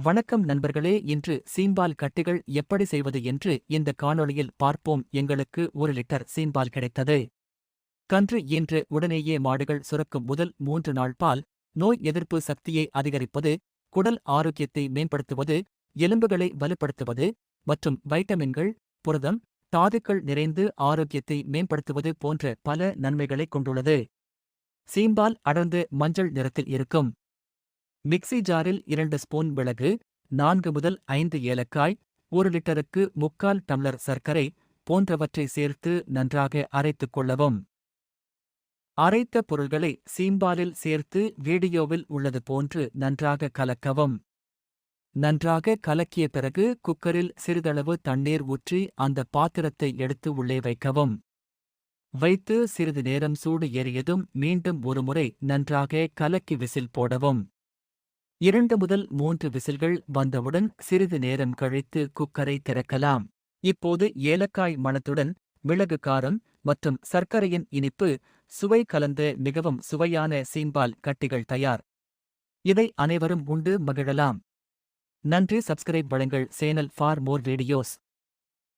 வணக்கம் நண்பர்களே, இன்று சீம்பால் கட்டிகள் எப்படி செய்வது என்று இந்த காணொளியில் பார்ப்போம். எங்களுக்கு 1 லிட்டர் சீம்பால் கிடைத்தது. கன்று ஈன்ற உடனேயே மாடுகள் சுரக்கும் முதல் 3 நாள் பால் நோய் எதிர்ப்பு சக்தியை அதிகரிப்பது, குடல் ஆரோக்கியத்தை மேம்படுத்துவது, எலும்புகளை வலுப்படுத்துவது மற்றும் வைட்டமின்கள், புரதம், தாதுக்கள் நிறைந்து ஆரோக்கியத்தை மேம்படுத்துவது போன்ற பல நன்மைகளைக் கொண்டுள்ளது. சீம்பால் அடர்ந்து மஞ்சள் நிறத்தில் இருக்கும். மிக்ஸி ஜாரில் 2 ஸ்பூன் மிளகு, 4 முதல் 5 ஏலக்காய், 1 லிட்டருக்கு 3/4 டம்ளர் சர்க்கரை போன்றவற்றை சேர்த்து நன்றாக அரைத்துக் கொள்ளவும். அரைத்த பொருள்களை சீம்பாலில் சேர்த்து வீடியோவில் உள்ளது போன்று நன்றாக கலக்கவும். நன்றாக கலக்கிய பிறகு குக்கரில் சிறிதளவு தண்ணீர் ஊற்றி அந்த பாத்திரத்தை எடுத்து உள்ளே வைக்கவும். வைத்து சிறிது நேரம் சூடு ஏறியதும் மீண்டும் ஒருமுறை நன்றாக கலக்கி விசில் போடவும். 2 முதல் 3 விசில்கள் வந்தவுடன் சிறிது நேரம் கழித்து குக்கரை திறக்கலாம். இப்போது ஏலக்காய் மணத்துடன் மிளகு காரம் மற்றும் சர்க்கரையின் இனிப்பு சுவை கலந்த மிகவும் சுவையான சீம்பால் கட்டிகள் தயார். இதை அனைவரும் உண்டு மகிழலாம். நன்றி. சப்ஸ்கிரைப் பண்ணுங்கள் சேனல் ஃபார் மோர் வீடியோஸ்.